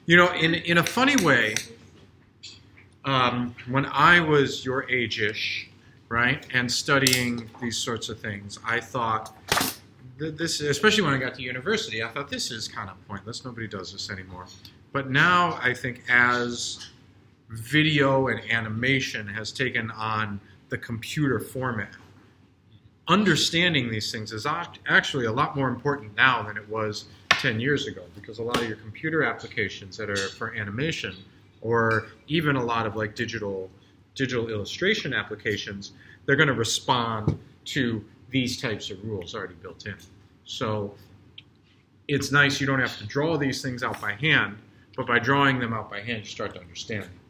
You know, in a funny way, when I was your age-ish, right, and studying these sorts of things, I thought this, especially when I got to university, I thought this is kind of pointless. Nobody does this anymore. But now I think as video and animation has taken on the computer format, understanding these things is actually a lot more important now than it was 10 years ago, because a lot of your computer applications that are for animation, or even a lot of like digital illustration applications, they're going to respond to these types of rules already built in. So it's nice you don't have to draw these things out by hand, but by drawing them out by hand, you start to understand them.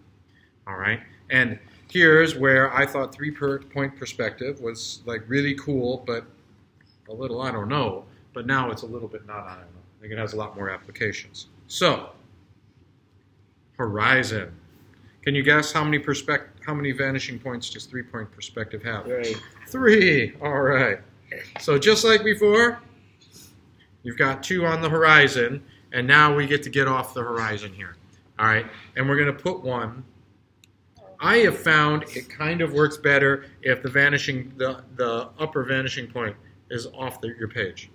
All right? And here's where I thought three-point perspective was like really cool, but a little I don't know. But now it's a little bit not I don't know. I think it has a lot more applications. So, horizon. Can you guess how many vanishing points does three-point perspective have? 3. All right. So just like before, you've got 2 on the horizon, and now we get to get off the horizon here. All right. And we're going to put 1. I have found it kind of works better if the upper vanishing point is off your page.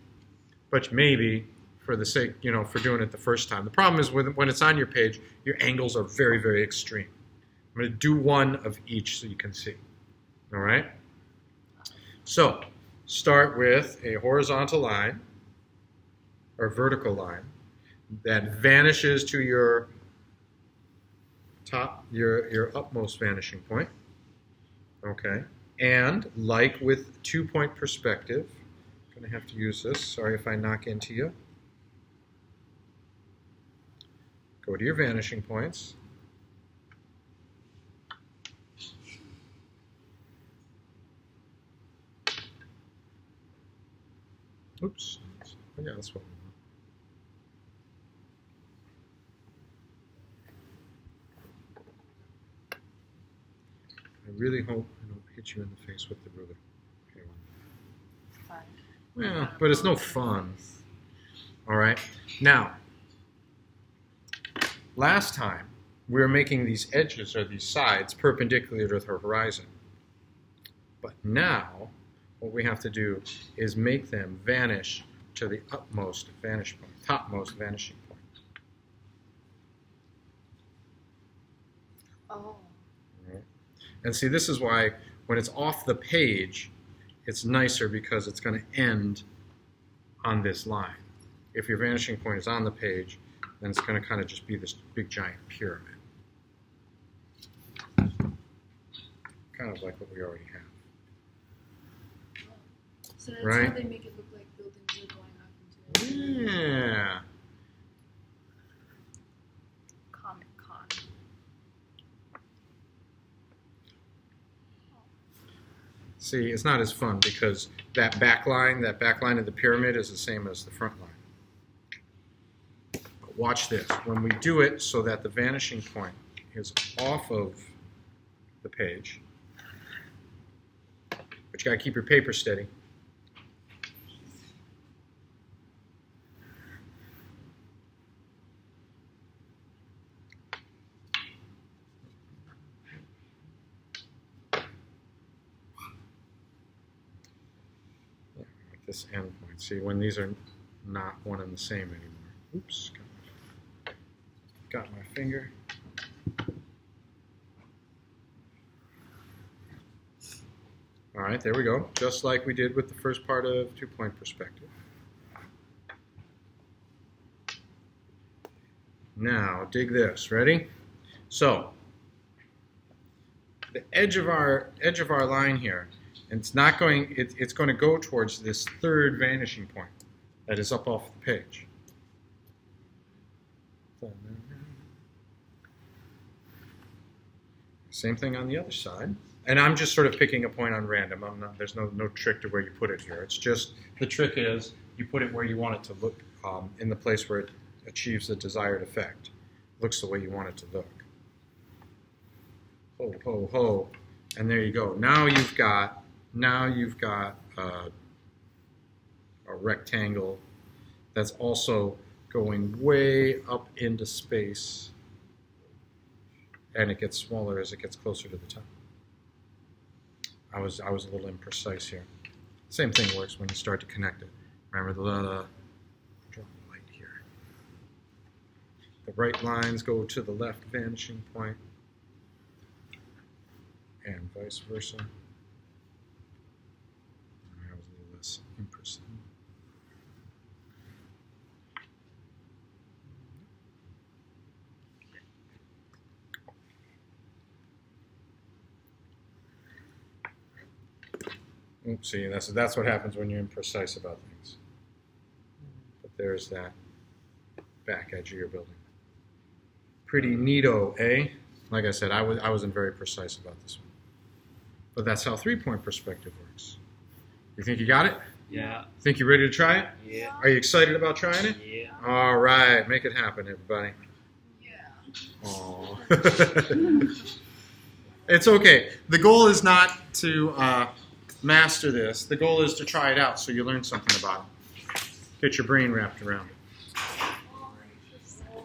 But maybe for the sake, for doing it the first time. The problem is when it's on your page, your angles are very, very extreme. I'm going to do 1 of each so you can see. All right? So, start with a horizontal line or vertical line that vanishes to your top, your upmost vanishing point. Okay? And like with 2-point perspective, I'm going to have to use this. Sorry if I knock into you. Go to your vanishing points. Oops. Oh, yeah, that's what we want. I really hope I don't hit you in the face with the ruler. Okay, Fun. well, but it's no fun. All right. Now, last time we were making these edges or these sides perpendicular to the horizon. But now, what we have to do is make them vanish to the upmost vanishing point, topmost vanishing point. Oh. All right. And see, this is why when it's off the page, it's nicer because it's going to end on this line. If your vanishing point is on the page, then it's going to kind of just be this big giant pyramid. Kind of like what we already have. So that's Right. how they make it look like buildings are going up into it. Yeah. Comic Con. See, it's not as fun because that back line of the pyramid is the same as the front line. But watch this. When we do it so that the vanishing point is off of the page, but you got to keep your paper steady. This end point. See, when these are not one and the same anymore. Oops, got my finger. All right, there we go. Just like we did with the first part of 2-point perspective. Now, dig this. Ready? So, the edge of our line here, and it's not going. It's going to go towards this third vanishing point that is up off the page. Same thing on the other side. And I'm just sort of picking a point on random. There's no trick to where you put it here. It's just the trick is you put it where you want it to look, in the place where it achieves the desired effect. Looks the way you want it to look. Ho ho ho, and there you go. Now you've got a rectangle that's also going way up into space, and it gets smaller as it gets closer to the top. I was a little imprecise here. Same thing works when you start to connect it. Remember the draw the light here. The right lines go to the left vanishing point, and vice versa. I was a little less imprecise. Oops, see, that's what happens when you're imprecise about things. But there's that back edge of your building. Pretty neato, eh? Like I said, I wasn't very precise about this one. But that's how three-point perspective works. You think you got it? Yeah. Think you're ready to try it? Yeah. Are you excited about trying it? Yeah. All right, make it happen, everybody. Yeah. Aw. It's okay. The goal is not to master this. The goal is to try it out so you learn something about it. Get your brain wrapped around it.